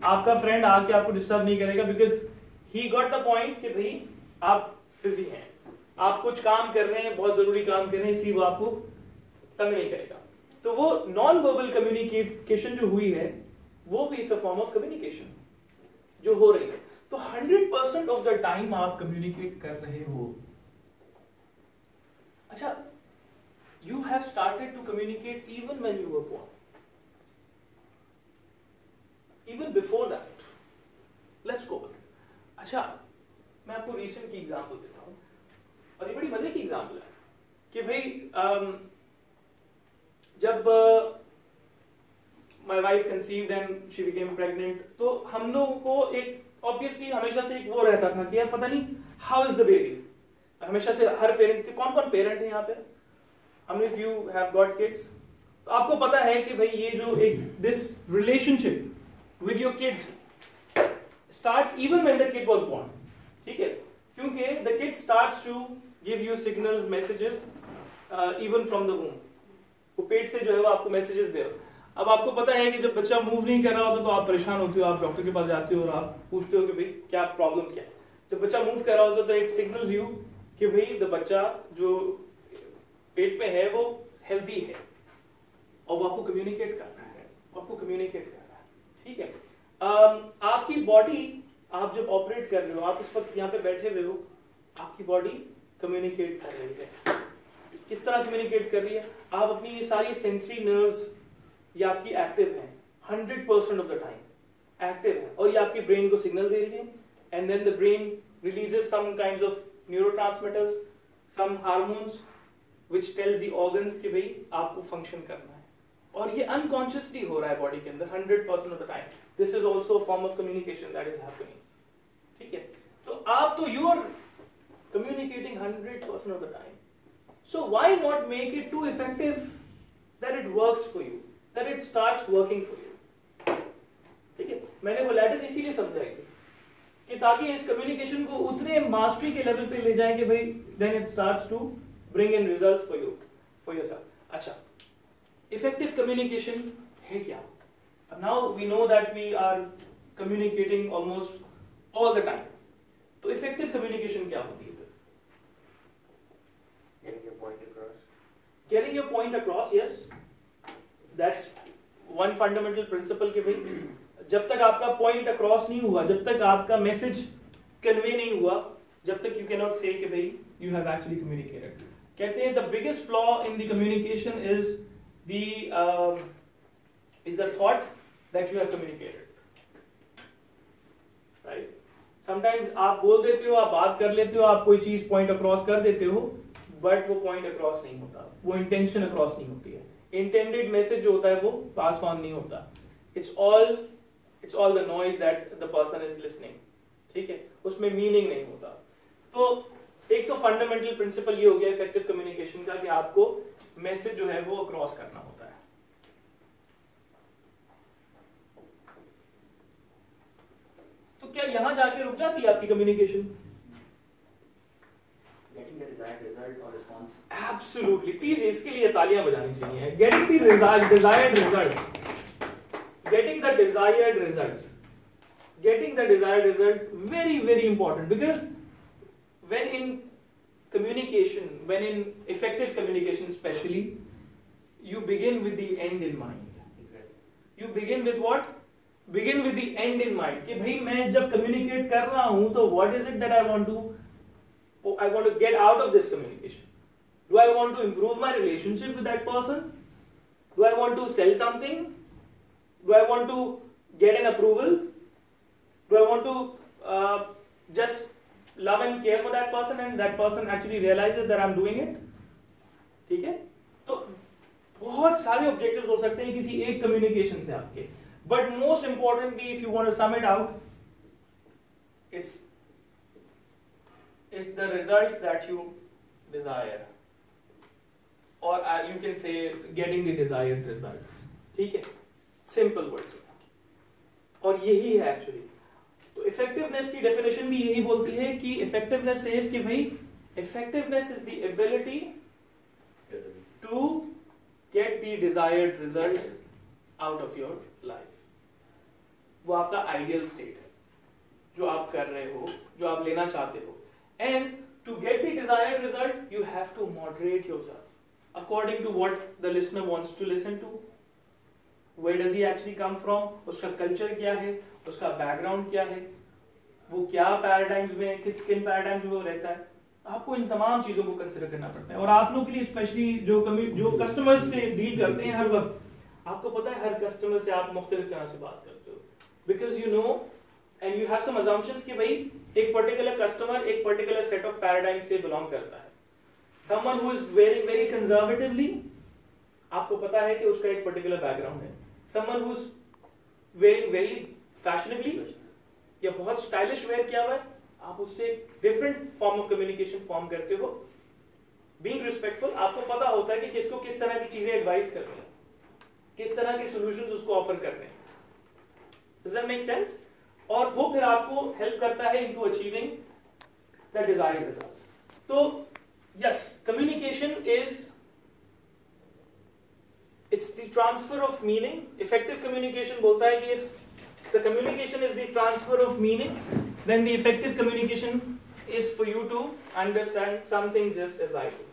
आपका फ्रेंड आके आपको डिस्टर्ब नहीं करेगा, because he got the point कि भाई आप बिजी हैं, आप कुछ काम कर रहे हैं, बहुत जरूरी काम कर रहे हैं, इसलिए वो आपको तंग नहीं करेगा। तो वो नॉन वर्बल कम्युनिकेशन जो हुई है वो भी it's a form of communication जो हो रही है। तो 100% ऑफ द टाइम आप कम्युनिकेट कर रहे हो। अच्छा, you have started to communicate even when you were born, even before that. Let's go back. अच्छा, मैं आपको recent की एग्जाम्पल देता हूँ, और ये बड़ी मजे की एग्जाम्पल है कि भाई जब my wife conceived and she became pregnant, तो हम लोगों को एक obviously हमेशा से एक वो रहता था कि यार पता नहीं how is the baby। हमेशा से हर पेरेंट के, कौन कौन पेरेंट है यहाँ पे, how many of you have got kids? तो आपको पता है कि भाई ये जो एक this relationship with your kid starts even when the kid was born, ठीक है, क्योंकि the kid starts to give you signals, messages even from the womb। वो पेट से जो है वो आपको मैसेजेस दे रहा है। अब आपको पता है कि जब बच्चा मूव नहीं कर रहा होता तो आप परेशान होते हो, आप डॉक्टर के पास जाते हो और आप पूछते हो कि भाई क्या प्रॉब्लम क्या है। जब बच्चा मूव कर रहा होता तो इट सिग्नल्स यू कि भाई द बच्चा जो पेट में है वो हेल्दी है और वो आपको कम्युनिकेट कर रहा है, आपको कम्युनिकेट कर रहा है, ठीक है। आपकी बॉडी, आप जब ऑपरेट कर रहे हो, आप इस वक्त यहाँ पे बैठे हुए हो, आपकी बॉडी कम्युनिकेट कर रही है। किस तरह कम्युनिकेट कर रही है? आप अपनी ये सारी सेंसरी नर्व्स ये आपकी एक्टिव हैं 100% ऑफ द टाइम एक्टिव है, और ये आपकी ब्रेन को सिग्नल दे रही है, and then the brain releases some kinds of neurotransmitters, some hormones which tells the organs कि भाई आपको फंक्शन करना है, और ये अनकॉन्शियसली हो रहा है बॉडी के अंदर 100% of the time. This is also form of communication that is happening, ठीक है। तो आप तो you are communicating 100% of the time, so why not make it too effective that it works for you, that it starts working for you, ठीक है। मैंने वो letter इसीलिए समझाई थी कि ताकि इस कम्युनिकेशन को उतने मास्टरी के लेवल पे ले जाए कि भाई then it starts to bring in results for you, for yourself। अच्छा, effective communication है क्या? Now we know that we are communicating almost all the time। तो effective communication क्या होती है? Getting your point across। Getting your point across, yes, that's one fundamental principle कि भाई जब तक आपका point across नहीं हुआ, जब तक आपका message convey नहीं हुआ, जब तक you cannot say कि भाई you have actually communicated। कहते हैं the biggest flaw in the communication is the thought that you have communicated, right? Sometimes आप बोल देते हो, आप बात कर लेते हो, आप कोई चीज point across कर देते हो, but वो point across नहीं होता, वो intention across नहीं होती है, intended message जो होता है वो pass on नहीं होता। It's all the noise that the person is listening, ठीक है, उसमें meaning नहीं होता। तो एक तो फंडामेंटल प्रिंसिपल ये हो गया इफेक्टिव कम्युनिकेशन का कि आपको मैसेज जो है वो क्रॉस करना होता है। तो क्या यहां जाके रुक जाती है आपकी communication? Getting the desired result or response। Absolutely, please इसके लिए तालियां बजानी चाहिए। Getting the desired result, getting the desired result, getting the desired result, very very important, because when in communication, when in effective communication especially, you begin with the end in mind। Exactly। You begin with what? Begin with the end in mind कि भाई मैं जब communicate कर रहा हूं तो what is it that I want to get out of this communication? Do I want to improve my relationship with that person? Do I want to sell something? Do I want to get an approval? Do I want to just love and care for that person and that person actually realizes that I'm doing it, ठीक है। तो बहुत सारे objectives हो सकते हैं किसी एक कम्युनिकेशन से आपके, but most importantly if you want to sum it out, it's the results that you desire, और you can say getting the desired results, ठीक है, सिंपल वर्ड। और यही है एक्चुअली तो इफेक्टिवनेस की डेफिनेशन भी यही बोलती है कि इफेक्टिवनेस इज कि भाई effectiveness is the ability to get the desired results out of your life. वो आपका आइडियल स्टेट है, जो आप कर रहे हो, जो आप लेना चाहते हो. And to get the desired result you have to moderate yourself according to what the listener wants to listen to. Where does he actually come from? उसका कल्चर क्या है, उसका बैकग्राउंड क्या है, वो क्या पैराडाइम्स में, किन पैराडाइम्स में वो रहता है. आपको इन तमाम चीजों को कंसिडर करना पड़ता है. और आप लोग के लिए स्पेशली जो कस्टमर्स से डील करते हैं हर वक्त, आपको पता है हर कस्टमर से आप मुख्तलिफ तरह से बात करते हो, because you know and you have some assumptions कि भाई एक पर्टिकुलर कस्टमर एक पर्टिकुलर सेट ऑफ पैराडाइम से बिलोंग करता है. Someone who is wearing very conservatively, आपको पता है कि उसका एक पर्टिकुलर बैकग्राउंड है. Someone who is wearing very fashionably या बहुत स्टाइलिश वेयर किया हुआ है, आप उससे different form of communication form करते हो. बीइंग रिस्पेक्टफुल, आपको पता होता है कि किसको किस तरह की चीजें एडवाइस करनी है, किस तरह के सॉल्यूशंस उसको ऑफर करने हैं. Does that make sense? और वो फिर आपको हेल्प करता है into achieving the desired results. तो yes, communication is it's the transfer of meaning. Effective communication बोलता है कि if the communication is the transfer of meaning, then the effective communication is for you to understand something just as I do.